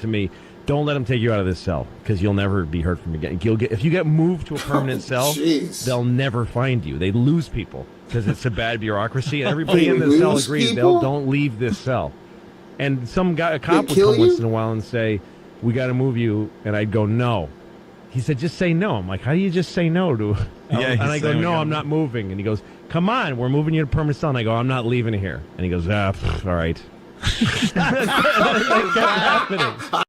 to me, don't let them take you out of this cell because you'll never be heard from again. If you get moved to a permanent cell, they'll never find you. They lose people because it's a bad bureaucracy. And everybody in the cell agrees don't leave this cell. And a cop would come once in a while and say, we got to move you. And I'd go, no. He said, just say no. I'm like, how do you just say no to? And I go, no, I'm not moving. And he goes, come on, we're moving you to permanent cell. And I go, I'm not leaving here. And he goes, all right. That kept happening.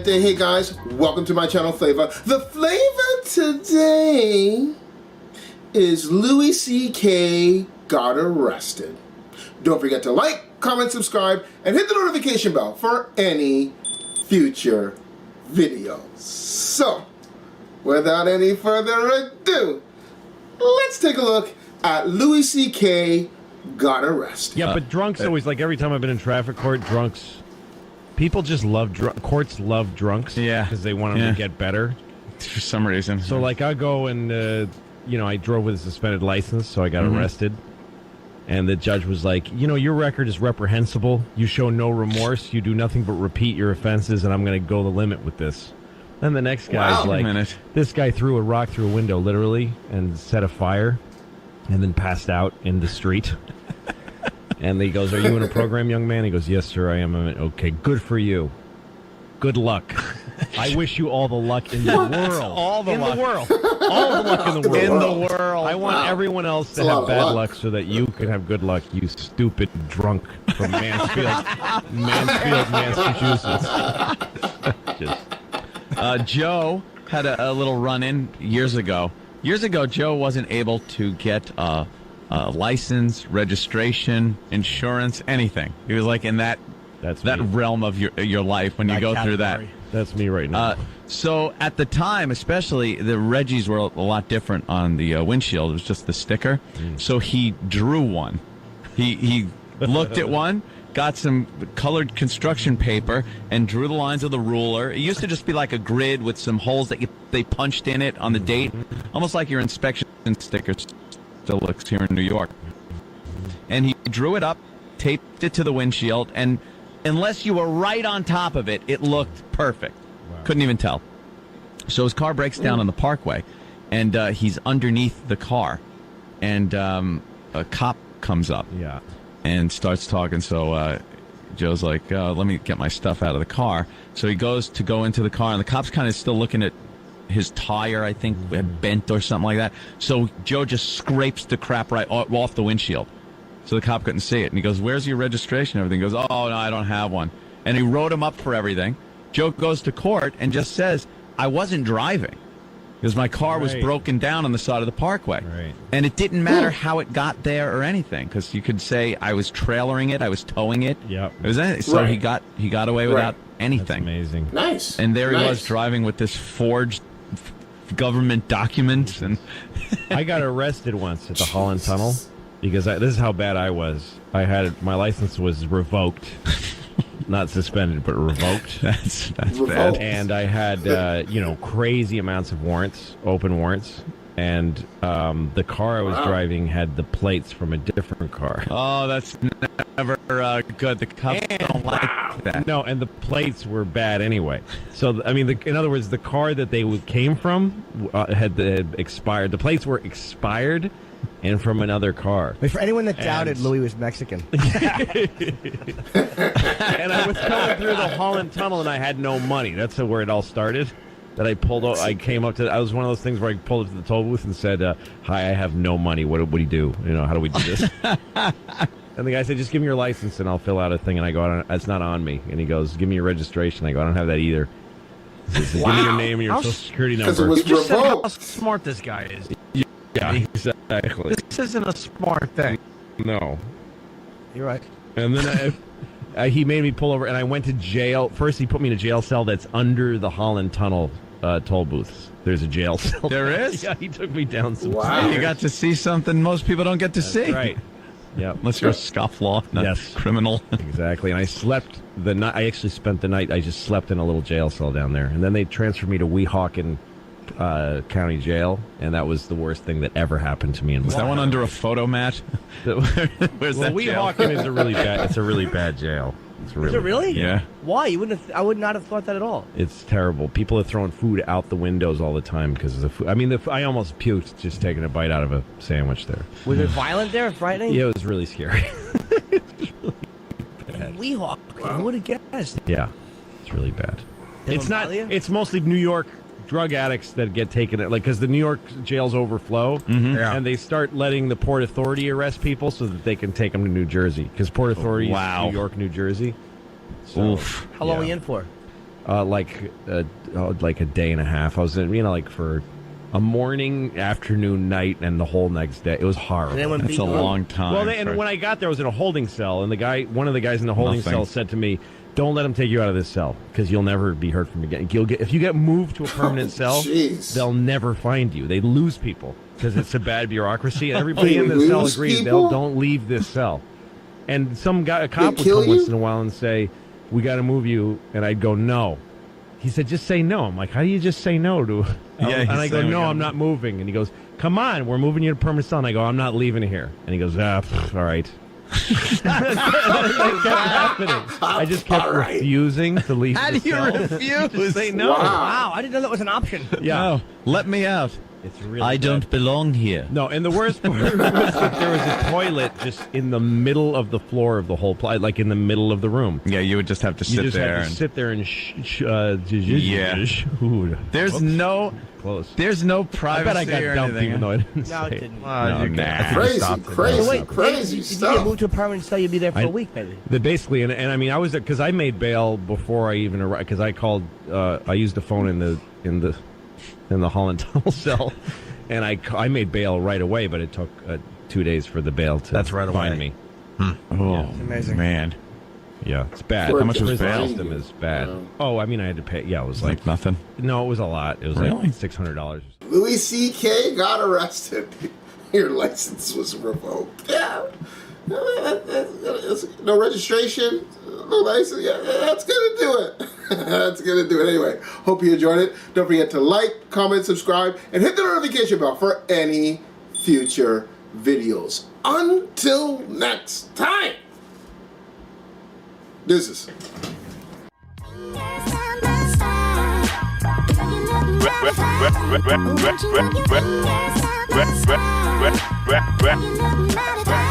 Hey guys, welcome to my channel, Phlava. The flavor today is Louis C.K. got arrested. Don't forget to like, comment, subscribe, and hit the notification bell for any future videos. So, without any further ado, let's take a look at Louis C.K. got arrested. Yeah, but drunks always, like every time I've been in traffic court, drunks... People just love courts love drunks, because they want them to get better for some reason. So, like, I go and I drove with a suspended license, so I got arrested, and the judge was like, your record is reprehensible. You show no remorse. You do nothing but repeat your offenses, and I'm going to go the limit with this. Then the next guy's like, this guy threw a rock through a window, literally, and set a fire, and then passed out in the street. And he goes, are you in a program, young man? He goes, yes, sir, I am. Okay, good for you. Good luck. I wish you all the luck in the world. All the luck in the world. In the world. I want everyone else to have bad luck so that you can have good luck, you stupid drunk from Mansfield, Massachusetts. Joe had a little run-in years ago. Years ago, Joe wasn't able to get... license, registration, insurance, anything. He was like in that realm of your life when you go through that. That's me right now. So at the time, especially, the Reggies were a lot different on the windshield. It was just the sticker. So he drew one. He looked at one, got some colored construction paper, and drew the lines with a ruler. It used to just be like a grid with some holes that they punched in it on the date, almost like your inspection stickers. Still looks here in New York. And he drew it up, taped it to the windshield, and unless you were right on top of it, it looked perfect. Wow. Couldn't even tell. So his car breaks down on the parkway, and he's underneath the car, and a cop comes up and starts talking. So Joe's like, let me get my stuff out of the car. So he goes to go into the car, and the cop's kind of still looking at his tire, I think, had bent or something like that. So Joe just scrapes the crap right off the windshield. So the cop couldn't see it. And he goes, where's your registration? Everything goes, oh, no, I don't have one. And he wrote him up for everything. Joe goes to court and just says, I wasn't driving because my car was broken down on the side of the parkway. Right. And it didn't matter how it got there or anything, because you could say I was trailering it, I was towing it. Yep. It was anything. So he got away without anything. That's amazing. Nice. And there he was driving with this forged government documents. And I got arrested once at the Holland Tunnel because this is how bad I was. My license was revoked, not suspended, but revoked. That's bad. And I had crazy amounts of warrants, open warrants. And the car I was driving had the plates from a different car. Oh, that's never good. The cops don't like that. No, and the plates were bad anyway. So, I mean, in other words, the car that they came from had expired. The plates were expired and from another car. For anyone that doubted Louis was Mexican. And I was coming through the Holland Tunnel, and I had no money. That's where it all started. That I pulled out, I came up to. I was one of those things where I pulled up to the toll booth and said, "Hi, I have no money. What do you do? How do we do this?" And the guy said, "Just give me your license and I'll fill out a thing." And I go, "It's not on me." And he goes, "Give me your registration." I go, "I don't have that either." He says, "Give me your name and your social security number." It was Just said how revoked. smart this guy is. Yeah, exactly. This isn't a smart thing. No, You're right. and then he made me pull over, and I went to jail. First, he put me in a jail cell that's under the Holland Tunnel toll booths. There's a jail cell. There is? Yeah, he took me down some. Wow. You got to see something most people don't get to see. Right. Yeah. Unless you're a scofflaw, not Yes. criminal. Exactly. And I slept the night. I actually spent the night. I just slept in a little jail cell down there, and then they transferred me to Weehawken County Jail, and that was the worst thing that ever happened to me in my Is that one life. under a photo mat? Where's Well, that jail? Weehawken is a really bad. It's a really bad jail. It's really, Is it really? Yeah. Why? You wouldn't. I would not have thought that at all. It's terrible. People are throwing food out the windows all the time because of the food. I mean, I almost puked just taking a bite out of a sandwich there. Was it violent there? Frightening? Yeah, it was really scary. Weehawk. Who would have guessed? Yeah, it's really bad. They It's don't not. bother you? It's mostly New York drug addicts that get taken, like, because the New York jails overflow, Yeah. and they start letting the Port Authority arrest people so that they can take them to New Jersey, because Port Authority Wow. is New York, New Jersey. So, Oof. How long yeah. were you in for? like a day and a half. I was in, like for a morning, afternoon, night, and the whole next day. It was horrible. And then when That's a long time. Well, and when I got there, I was in a holding cell, and one of the guys in the holding Nothing. cell said to me, "Don't let them take you out of this cell, because you'll never be heard from again. If you get moved to a permanent cell, jeez. they'll never find you. They lose people because it's a bad bureaucracy, and everybody They in the cell lose agrees. people? Don't leave this cell." And a cop would kill come once you? in a while and say, "We got to move you," and I'd go, "No." He said, "Just say no." I'm like, "How do you just say no to?" Yeah, and I he's go, saying we "No, gotta I'm not moving." And he goes, "Come on, we're moving you to permanent cell." And I go, "I'm not leaving here." And he goes, all right. That kept happening. I just kept All right. refusing to leave. How the do you cell. refuse? Say no. Wow, I didn't know that was an option. Yeah, No, let me out. it's really. I bad. don't belong here. No, and the worst part was that there was a toilet just in the middle of the floor of the whole like in the middle of the room. Yeah, you would just have to You sit just there. had to And sit there and Yeah. Ooh, there's whoops, no close. no I privacy bet I got or dumped anything. even though I didn't No, say it it. didn't. Oh, No, nah. Crazy, So crazy, wait, crazy if you stuff. get moved to a permanent cell, you'd be there for I- a week, maybe. Basically, and I mean, I was because I made bail before I even arrived, because I called. I used the phone in the Holland Tunnel cell, and I made bail right away. But it took 2 days for the bail to That's right find away. me. Oh, amazing. man. Yeah, it's bad. For How much was just bail? finding System you. is bad. Yeah. Oh, I mean, I had to pay. Yeah, it was like Like nothing. no, it was a lot. It was Really? like $600. Louis C.K. got arrested. Your license was revoked. Yeah. No registration, no license. Yeah, that's gonna do it. That's gonna do it. Anyway, hope you enjoyed it. Don't forget to like, comment, subscribe, and hit the notification bell for any future videos. Until next time. This is. Rap,